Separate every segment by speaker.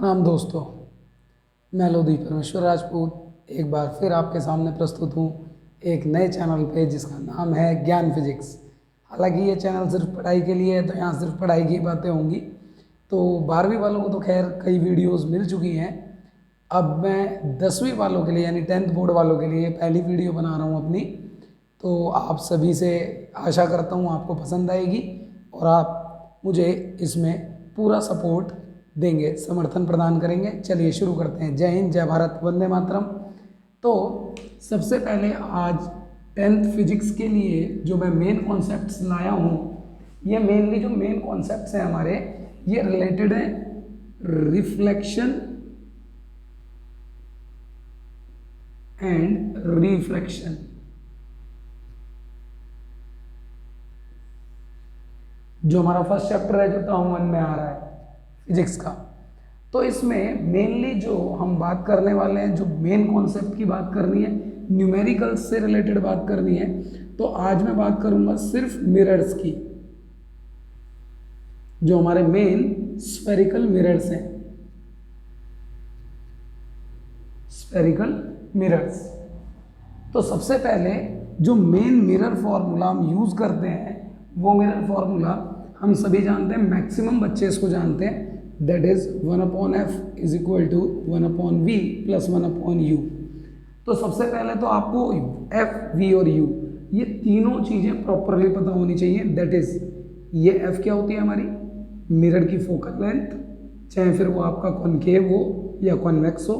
Speaker 1: प्रणाम दोस्तों, मैं लोधी परमेश्वर राजपूत एक बार फिर आपके सामने प्रस्तुत हूँ एक नए चैनल पे जिसका नाम है ज्ञान फिजिक्स। हालांकि ये चैनल सिर्फ पढ़ाई के लिए है, तो यहाँ सिर्फ पढ़ाई की बातें होंगी। तो 12वीं वालों को तो खैर कई वीडियोस मिल चुकी हैं। अब मैं 10वीं वालों के लिए यानी 10th बोर्ड वालों के लिए पहली वीडियो बना रहा हूँ अपनी। तो आप सभी से आशा करता हूँ आपको पसंद आएगी और आप मुझे इसमें पूरा सपोर्ट देंगे, समर्थन प्रदान करेंगे। चलिए शुरू करते हैं। जय हिंद, जय भारत, वंदे मातरम। तो सबसे पहले आज 10th फिजिक्स के लिए जो मैं मेन कॉन्सेप्ट्स लाया हूँ, ये मेनली जो मेन कॉन्सेप्ट्स हैं हमारे, ये रिलेटेड है रिफ्लेक्शन एंड रिफ्रैक्शन। जो हमारा फर्स्ट चैप्टर है जो टर्म 1 में आ रहा है फिजिक्स का, तो इसमें मेनली जो हम बात करने वाले हैं, जो मेन कॉन्सेप्ट की बात करनी है, न्यूमेरिकल्स से रिलेटेड बात करनी है, तो आज मैं बात करूंगा सिर्फ मिरर्स की, जो हमारे मेन स्फेरिकल मिरर्स हैं, स्फेरिकल मिरर्स। तो सबसे पहले जो मेन मिरर फॉर्मूला हम यूज करते हैं, वो मिरर फॉर्मूला हम सभी जानते हैं, मैक्सिमम बच्चे इसको जानते हैं, that is 1/f is equal to 1/v plus 1/u। तो सबसे पहले तो आपको f, v और u ये तीनों चीजें प्रॉपरली पता होनी चाहिए। दैट इज ये f क्या होती है हमारी मिरर की फोकल लेंथ, चाहे फिर वो आपका कॉनकेव हो या कॉन्वेक्स हो।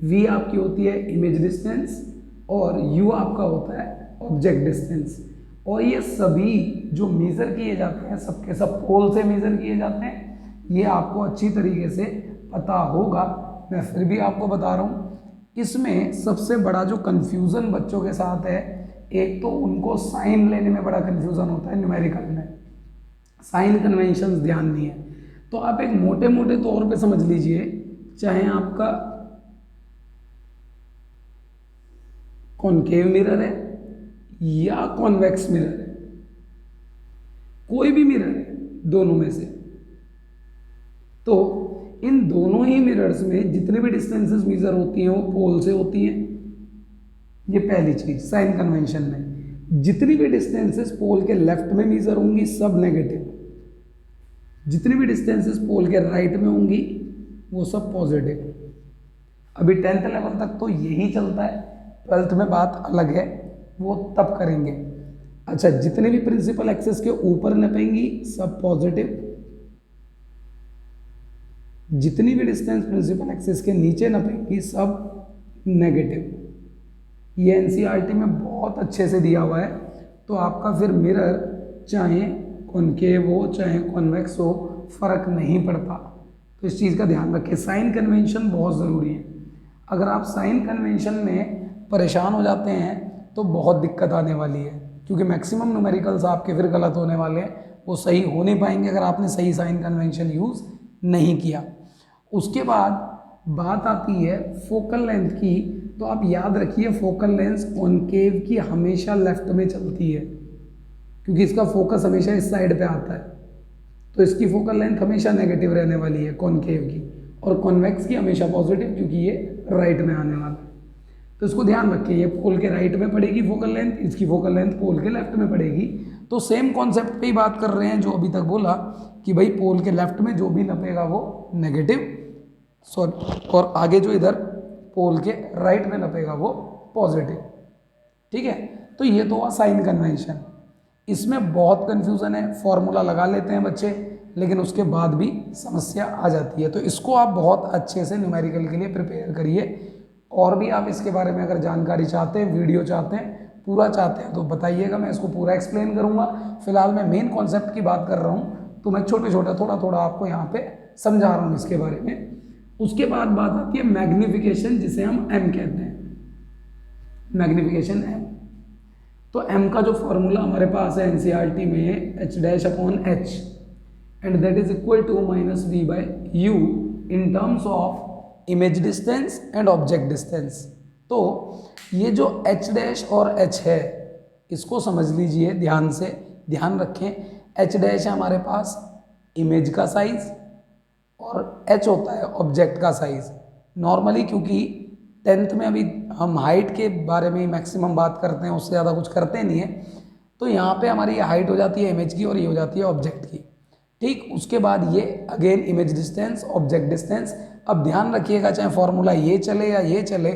Speaker 1: v आपकी होती है इमेज डिस्टेंस और u आपका होता है ऑब्जेक्ट डिस्टेंस। और ये सभी जो मेजर किए जाते हैं सबके सब पोल से मेजर किए जाते हैं। ये आपको अच्छी तरीके से पता होगा, मैं फिर भी आपको बता रहा हूँ। इसमें सबसे बड़ा जो कंफ्यूजन बच्चों के साथ है, एक तो उनको साइन लेने में बड़ा कंफ्यूजन होता है, न्यूमेरिकल में साइन कन्वेंशंस ध्यान नहीं है। तो आप एक मोटे मोटे तौर पे समझ लीजिए, चाहे आपका कॉनकेव मिरर है या कॉन्वेक्स मिरर है, कोई भी मिरर है दोनों में से, तो इन दोनों ही मिरर्स में जितने भी डिस्टेंसेस मेजर होती हैं वो पोल से होती हैं। ये पहली चीज साइन कन्वेंशन में, जितनी भी डिस्टेंसेस पोल के लेफ्ट में मेजर होंगी सब नेगेटिव, जितनी भी डिस्टेंसेस पोल के राइट में होंगी वो सब पॉजिटिव। अभी 10th लेवल तक तो यही चलता है, 12th में बात अलग है, वो तब करेंगे। अच्छा, जितने भी प्रिंसिपल एक्सिस के ऊपर नपेंगी सब पॉजिटिव, जितनी भी डिस्टेंस प्रिंसिपल एक्सिस के नीचे नपेंगी सब नेगेटिव। ये एनसीईआरटी में बहुत अच्छे से दिया हुआ है। तो आपका फिर मिरर चाहे कॉनकेव हो चाहे कॉन्वेक्स हो, फर्क नहीं पड़ता। तो इस चीज़ का ध्यान रखें। साइन कन्वेंशन बहुत ज़रूरी है। अगर आप साइन कन्वेंशन में परेशान हो जाते हैं तो बहुत दिक्कत आने वाली है, क्योंकि मैक्सिमम न्यूमेरिकल्स आपके फिर गलत होने वाले हैं, वो सही हो नहीं पाएंगे अगर आपने सही साइन कन्वेंशन यूज़ नहीं किया। उसके बाद बात आती है फोकल लेंथ की। तो आप याद रखिए फोकल लेंथ कॉनकेव की हमेशा लेफ्ट में चलती है, क्योंकि इसका फोकस हमेशा इस साइड पे आता है, तो इसकी फोकल लेंथ हमेशा नेगेटिव रहने वाली है कॉनकेव की, और कॉन्वेक्स की हमेशा पॉजिटिव, क्योंकि ये राइट में आने वाला है। तो इसको ध्यान रखिए, ये पोल के राइट में पड़ेगी फोकल लेंथ, इसकी फोकल लेंथ पोल के लेफ्ट में पड़ेगी। तो सेम कॉन्सेप्ट पे ही बात कर रहे हैं जो अभी तक बोला कि भाई पोल के लेफ्ट में जो भी नपेगा वो नेगेटिव, और आगे जो इधर पोल के राइट में नपेगा वो पॉजिटिव। ठीक है, तो ये तो हुआ साइन कन्वेंशन। इसमें बहुत कंफ्यूजन है, फॉर्मूला लगा लेते हैं बच्चे, लेकिन उसके बाद भी समस्या आ जाती है। तो इसको आप बहुत अच्छे से न्यूमेरिकल के लिए प्रिपेयर करिए। और भी आप इसके बारे में अगर जानकारी चाहते हैं, वीडियो चाहते हैं, पूरा चाहते हैं, तो बताइएगा, मैं इसको पूरा एक्सप्लेन करूंगा। फिलहाल मैं मेन कॉन्सेप्ट की बात कर रहा हूँ, तो मैं छोटे छोटे थोड़ा थोड़ा आपको यहाँ पे समझा रहा हूँ इसके बारे में। उसके बाद बात आती है मैग्निफिकेशन, जिसे हम m कहते हैं, मैग्निफिकेशन m। तो m का जो फॉर्मूला हमारे पास है एनसीईआरटी में, h'/h, and that is equal to -v/u in terms of image distance and object distance. तो ये जो h' और h है, इसको समझ लीजिए ध्यान से, ध्यान रखें। h' है हमारे पास इमेज का साइज और h होता है ऑब्जेक्ट का साइज। नॉर्मली क्योंकि 10th में अभी हम हाइट के बारे में ही मैक्सिमम बात करते हैं, उससे ज़्यादा कुछ करते नहीं है, तो यहाँ पे हमारी ये हाइट हो जाती है इमेज की और ये हो जाती है ऑब्जेक्ट की। ठीक, उसके बाद ये again image distance, object distance. अब ध्यान रखिएगा चाहे फॉर्मूला ये चले या ये चले,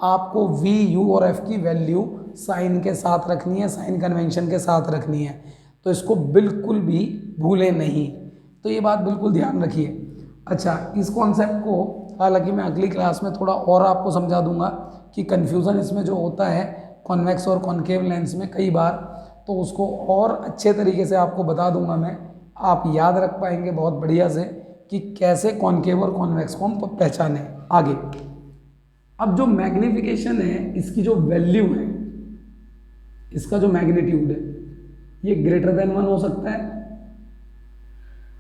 Speaker 1: आपको v, u और f की वैल्यू साइन के साथ रखनी है, साइन कन्वेंशन के साथ रखनी है, तो इसको बिल्कुल भी भूलें नहीं। तो ये बात बिल्कुल ध्यान रखिए। अच्छा, इस कॉन्सेप्ट को हालांकि मैं अगली क्लास में थोड़ा और आपको समझा दूंगा कि कन्फ्यूज़न इसमें जो होता है कॉन्वेक्स और कॉन्केव लेंस में कई बार, तो उसको और अच्छे तरीके से आपको बता दूंगा मैं, आप याद रख पाएंगे बहुत बढ़िया से कि कैसे कॉन्केव और कॉन्वेक्स को हम पहचाने आगे। अब जो मैग्निफिकेशन है, इसकी जो वैल्यू है, इसका जो मैग्नीट्यूड है, ये ग्रेटर देन 1 हो सकता है,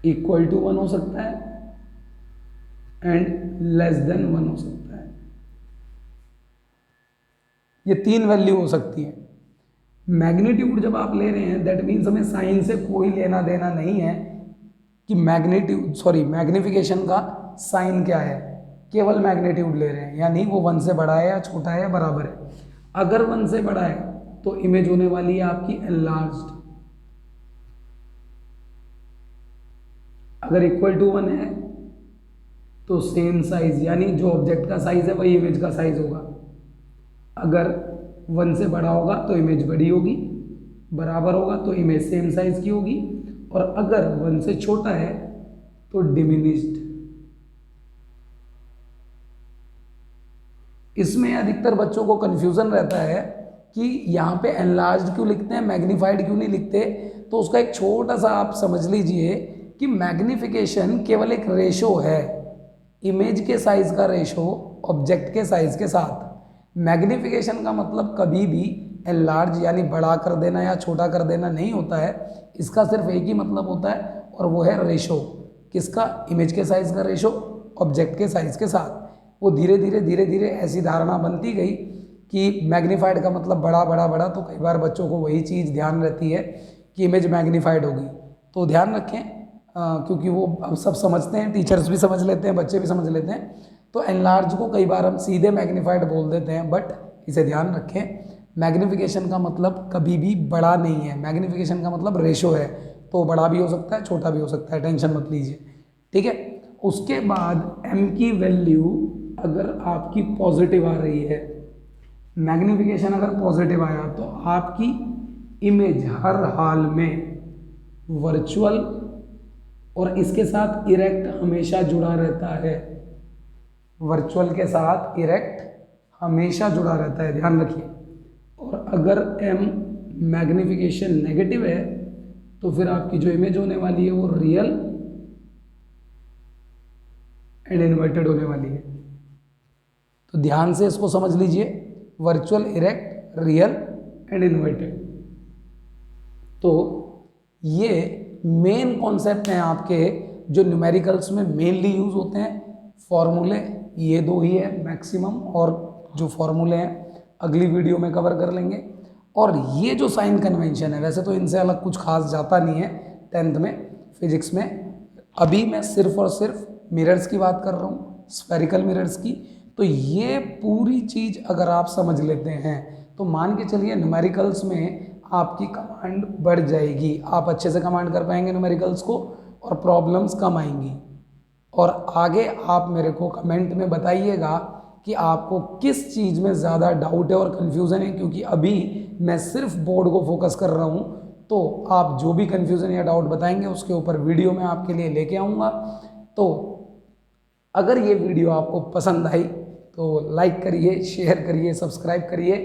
Speaker 1: इक्वल टू 1 हो सकता है एंड लेस देन 1 हो सकता है। ये 3 वैल्यू हो सकती है। मैग्नीट्यूड जब आप ले रहे हैं दैट मीन्स हमें साइन से कोई लेना देना नहीं है कि मैग्निफिकेशन का साइन क्या है, केवल मैग्नीट्यूड ले रहे हैं, यानी वो 1 से बड़ा है या छोटा है या बराबर है। अगर 1 से बड़ा है तो इमेज होने वाली है आपकी एनलार्ज्ड, अगर इक्वल टू 1 है तो सेम साइज, यानी जो ऑब्जेक्ट का साइज है वही इमेज का साइज होगा। अगर 1 से बड़ा होगा तो इमेज बड़ी होगी, बराबर होगा तो इमेज सेम साइज की होगी, और अगर 1 से छोटा है तो डिमिनिश्ड। इसमें अधिकतर बच्चों को कंफ्यूजन रहता है कि यहाँ पे एनलार्ज्ड क्यों लिखते हैं, मैग्नीफाइड क्यों नहीं लिखते। तो उसका एक छोटा सा आप समझ लीजिए कि मैग्निफिकेशन केवल एक रेशो है, इमेज के साइज का रेशो ऑब्जेक्ट के साइज के साथ। मैग्निफिकेशन का मतलब कभी भी एनलार्ज यानी बड़ा कर देना या छोटा कर देना नहीं होता है। इसका सिर्फ एक ही मतलब होता है और वो है रेशो। किसका? इमेज के साइज का रेशो ऑब्जेक्ट के साइज के साथ। वो धीरे धीरे ऐसी धारणा बनती गई कि मैग्नीफाइड का मतलब बड़ा बड़ा बड़ा, तो कई बार बच्चों को वही चीज़ ध्यान रहती है कि इमेज मैग्नीफाइड होगी। तो ध्यान रखें क्योंकि वो अब सब समझते हैं, टीचर्स भी समझ लेते हैं, बच्चे भी समझ लेते हैं, तो एनलार्ज को कई बार हम सीधे मैग्नीफाइड बोल देते हैं, बट इसे ध्यान रखें मैग्नीफिकेशन का मतलब कभी भी बड़ा नहीं है। मैग्नीफिकेशन का मतलब रेशो है, तो बड़ा भी हो सकता है छोटा भी हो सकता है, टेंशन मत लीजिए, ठीक है। उसके बाद m की वैल्यू अगर आपकी पॉजिटिव आ रही है, मैग्नीफिकेशन अगर पॉजिटिव आया तो आपकी इमेज हर हाल में वर्चुअल और इसके साथ इरेक्ट हमेशा जुड़ा रहता है। वर्चुअल के साथ इरेक्ट हमेशा जुड़ा रहता है, ध्यान रखिए। और अगर m मैग्नीफिकेशन नेगेटिव है तो फिर आपकी जो इमेज होने वाली है वो रियल एंड इन्वर्टेड होने वाली है। तो ध्यान से इसको समझ लीजिए, virtual, erect, real and inverted. तो ये मेन कॉन्सेप्ट हैं आपके जो न्यूमेरिकल्स में मेनली यूज होते हैं। फॉर्मूले ये दो ही है मैक्सिमम, और जो फॉर्मूले हैं अगली वीडियो में कवर कर लेंगे। और ये जो साइन कन्वेंशन है, वैसे तो इनसे अलग कुछ खास जाता नहीं है 10th में फिजिक्स में। अभी मैं सिर्फ और सिर्फ मिरर्स की बात कर रहा हूँ, स्फेरिकल मिरर्स की। तो ये पूरी चीज़ अगर आप समझ लेते हैं तो मान के चलिए न्यूमेरिकल्स में आपकी कमांड बढ़ जाएगी, आप अच्छे से कमांड कर पाएंगे न्यूमेरिकल्स को और प्रॉब्लम्स कम आएंगी। और आगे आप मेरे को कमेंट में बताइएगा कि आपको किस चीज़ में ज़्यादा डाउट है और कन्फ्यूज़न है, क्योंकि अभी मैं सिर्फ बोर्ड को फोकस कर रहा हूँ। तो आप जो भी कन्फ्यूज़न या डाउट बताएंगे उसके ऊपर वीडियो मैं आपके लिए लेके आऊँगा। तो अगर ये वीडियो आपको पसंद आई तो लाइक करिए, शेयर करिए, सब्सक्राइब करिए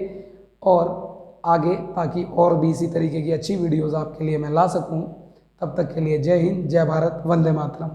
Speaker 1: और आगे, ताकि और भी इसी तरीके की अच्छी वीडियोज़ आपके लिए मैं ला सकूँ। तब तक के लिए जय हिंद, जय भारत, वंदे मातरम।